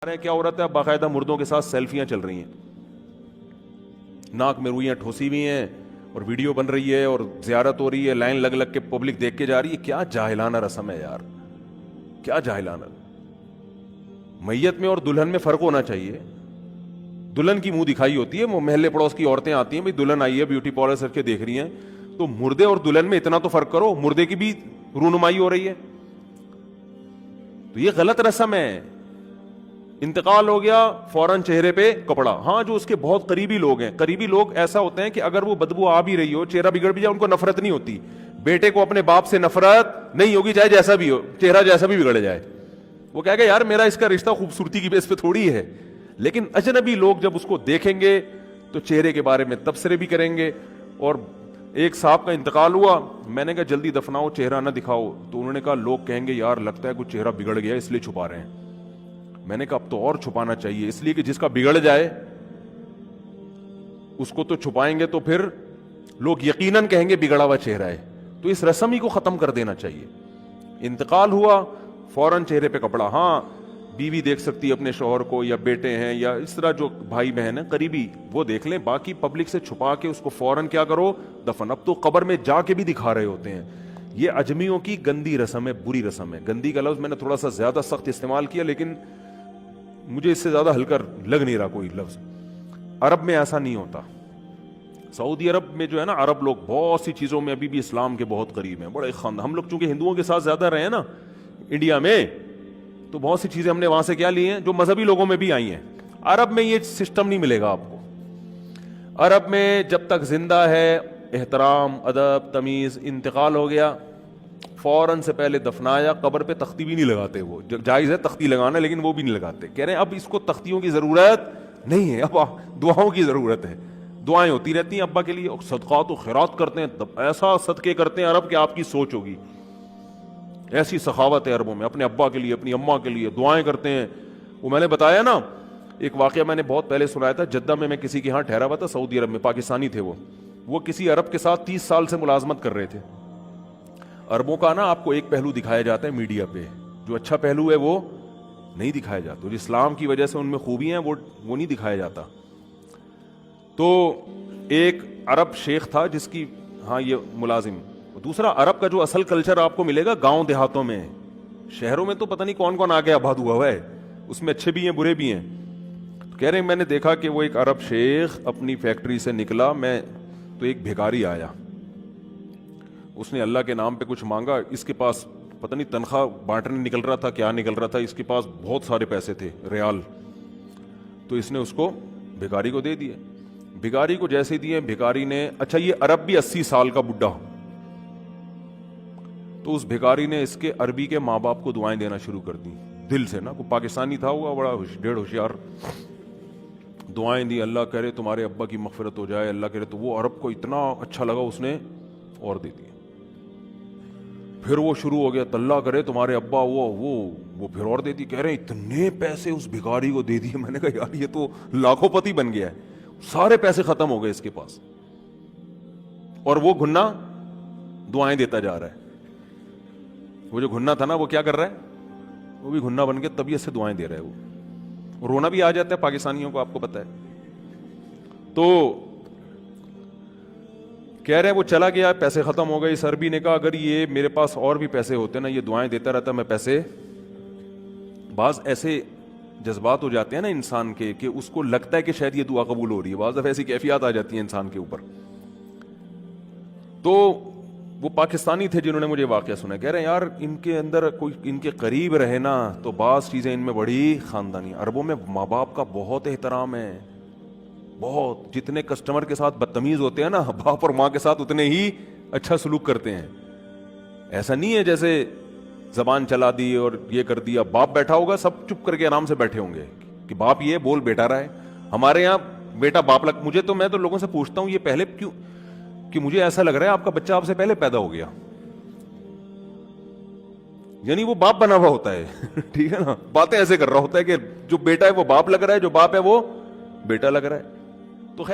کیا عورت ہے باقاعدہ مردوں کے ساتھ سیلفیاں چل رہی ہیں, ناک میں روئیاں ٹھوسی ہوئی ہیں اور ویڈیو بن رہی ہے اور زیارت ہو رہی ہے, لائن لگ لگ کے پبلک دیکھ کے جا رہی ہے. کیا جاہلانہ رسم ہے یار, کیا جاہلانہ. میت میں اور دلہن میں فرق ہونا چاہیے. دلہن کی منہ دکھائی ہوتی ہے, وہ محلے پڑوس کی عورتیں آتی ہیں, بھائی دلہن آئی ہے بیوٹی پارلر سر کے دیکھ رہی ہیں, تو مردے اور دلہن میں اتنا تو فرق کرو, مردے کی بھی رونمائی ہو رہی ہے. تو یہ غلط رسم ہے. انتقال ہو گیا فوراً چہرے پہ کپڑا. ہاں جو اس کے بہت قریبی لوگ ہیں, قریبی لوگ ایسا ہوتے ہیں کہ اگر وہ بدبو آ بھی رہی ہو, چہرہ بگڑ بھی جائے, ان کو نفرت نہیں ہوتی. بیٹے کو اپنے باپ سے نفرت نہیں ہوگی چاہے جیسا بھی ہو, چہرہ جیسا بھی بگڑ جائے. وہ کہے گا یار میرا اس کا رشتہ خوبصورتی کی بیس پہ تھوڑی ہے. لیکن اجنبی لوگ جب اس کو دیکھیں گے تو چہرے کے بارے میں تبصرے بھی کریں گے. اور ایک صاحب کا انتقال ہوا, میں نے کہا جلدی دفناؤ, چہرہ نہ دکھاؤ. تو انہوں نے کہا لوگ کہیں گے یار لگتا ہے کچھ چہرہ بگڑ گیا اس لیے چھپا رہے ہیں. میں نے کہا اب تو اور چھپانا چاہیے, اس لیے کہ جس کا بگڑ جائے اس کو تو چھپائیں گے تو پھر لوگ یقیناً کہیں گے بگڑا ہوا چہرہ ہے. تو اس رسم ہی کو ختم کر دینا چاہیے. انتقال ہوا فوراً چہرے پہ کپڑا. ہاں بیوی دیکھ سکتی ہے اپنے شوہر کو, یا بیٹے ہیں, یا اس طرح جو بھائی بہن ہیں قریبی, وہ دیکھ لیں. باقی پبلک سے چھپا کے اس کو فوراً کیا کرو, دفن. اب تو قبر میں جا کے بھی دکھا رہے ہوتے ہیں. یہ اجمیوں کی گندی رسم ہے, بری رسم ہے. گندی کا لفظ میں نے تھوڑا سا زیادہ سخت استعمال کیا, لیکن مجھے اس سے زیادہ ہلکا لگ نہیں رہا کوئی لفظ. عرب میں ایسا نہیں ہوتا. سعودی عرب میں جو ہے نا, عرب لوگ بہت سی چیزوں میں ابھی بھی اسلام کے بہت قریب ہیں, بڑے خاندان. ہم لوگ چونکہ ہندوؤں کے ساتھ زیادہ رہے ہیں نا انڈیا میں, تو بہت سی چیزیں ہم نے وہاں سے کیا لی ہیں جو مذہبی لوگوں میں بھی آئی ہیں. عرب میں یہ سسٹم نہیں ملے گا آپ کو. عرب میں جب تک زندہ ہے احترام, ادب, تمیز. انتقال ہو گیا فوراً سے پہلے دفنایا, قبر پہ تختی بھی نہیں لگاتے. وہ جائز ہے تختی لگانا, لیکن وہ بھی نہیں لگاتے. کہہ رہے ہیں اب اس کو تختیوں کی ضرورت نہیں ہے, اب دعاؤں کی ضرورت ہے. دعائیں ہوتی رہتی ہیں ابا کے لیے, صدقات و خیرات کرتے ہیں, ایسا صدقے کرتے ہیں عرب کہ آپ کی سوچ ہوگی. ایسی سخاوت ہے عربوں میں, اپنے ابا کے لیے, اپنی اماں کے لیے دعائیں کرتے ہیں. وہ میں نے بتایا نا ایک واقعہ, میں نے بہت پہلے سنایا تھا. جدہ میں کسی کے ہاں ٹھہرا ہوا تھا, سعودی عرب میں, پاکستانی تھے وہ کسی عرب کے ساتھ 30 سال سے ملازمت کر رہے تھے. عربوں کا نا آپ کو ایک پہلو دکھایا جاتا ہے میڈیا پہ, جو اچھا پہلو ہے وہ نہیں دکھایا جاتا, جو اسلام کی وجہ سے ان میں خوبیاں ہیں وہ نہیں دکھایا جاتا. تو ایک عرب شیخ تھا جس کی ہاں یہ ملازم. دوسرا عرب کا جو اصل کلچر آپ کو ملے گا گاؤں دیہاتوں میں. شہروں میں تو پتہ نہیں کون کون آگے آباد ہوا ہے, اس میں اچھے بھی ہیں برے بھی ہیں. تو کہہ رہے ہیں میں نے دیکھا کہ وہ ایک عرب شیخ اپنی فیکٹری سے نکلا, میں تو ایک بھیکاری آیا, اس نے اللہ کے نام پہ کچھ مانگا. اس کے پاس پتہ نہیں تنخواہ بانٹنے نکل رہا تھا کیا نکل رہا تھا, اس کے پاس بہت سارے پیسے تھے ریال. تو اس نے اس کو بھیکاری کو دے دیے. بھیکاری کو جیسے دیے, بھیکاری نے, اچھا یہ عرب بھی 80 سال کا بڈھا, تو اس بھیکاری نے اس کے عربی کے ماں باپ کو دعائیں دینا شروع کر دی دل سے نا. کوئی پاکستانی تھا ہوا بڑا ڈیڑھ ہوشیار, دعائیں دی, اللہ کرے تمہارے ابا کی مغفرت ہو جائے, اللہ کرے. تو وہ عرب کو اتنا اچھا لگا, اس نے اور دے دیا. پھر وہ شروع ہو گیا, اللہ کرے تمہارے ابا وہ پھر اور دے دی. کہہ رہے ہیں اتنے پیسے اس بھیکاری کو دے دیے. میں نے کہا یار یہ تو لاکھوں پتی بن گیا ہے, سارے پیسے ختم ہو گئے اس کے پاس, اور وہ گھنا دعائیں دیتا جا رہا ہے. وہ جو گھنا تھا نا وہ کیا کر رہا ہے, وہ بھی گھنا بن کے طبیعت سے دعائیں دے رہا ہے. وہ رونا بھی آ جاتا ہے پاکستانیوں کو, آپ کو پتہ ہے. تو کہہ رہے ہیں وہ چلا گیا, پیسے ختم ہو گئے. اس عربی نے کہا اگر یہ میرے پاس اور بھی پیسے ہوتے نا, یہ دعائیں دیتا رہتا, میں پیسے. بعض ایسے جذبات ہو جاتے ہیں نا انسان کے کہ اس کو لگتا ہے کہ شاید یہ دعا قبول ہو رہی ہے, بعض دفعہ ایسی کیفیات آ جاتی ہیں انسان کے اوپر. تو وہ پاکستانی تھے جنہوں نے مجھے واقعہ سنا. کہہ رہے ہیں یار ان کے اندر کوئی ان کے قریب رہے نا تو بعض چیزیں ان میں بڑی خاندانی. عربوں میں ماں باپ کا بہت احترام ہے, بہت. جتنے کسٹمر کے ساتھ بدتمیز ہوتے ہیں نا, باپ اور ماں کے ساتھ اتنے ہی اچھا سلوک کرتے ہیں. ایسا نہیں ہے جیسے زبان چلا دی اور یہ کر دیا. باپ بیٹھا ہوگا سب چپ کر کے آرام سے بیٹھے ہوں گے کہ باپ یہ بول بیٹا رہا ہے. ہمارے یہاں بیٹا باپ لگ, میں تو لوگوں سے پوچھتا ہوں یہ پہلے کیوں, کہ مجھے ایسا لگ رہا ہے آپ کا بچہ آپ سے پہلے پیدا ہو گیا, یعنی وہ باپ بنا ہوا ہوتا ہے. ٹھیک ہے نا, باتیں ایسے کر رہا ہوتا ہے کہ جو بیٹا ہے وہ باپ لگ رہا ہے, جو باپ ہے وہ بیٹا لگ رہا ہے.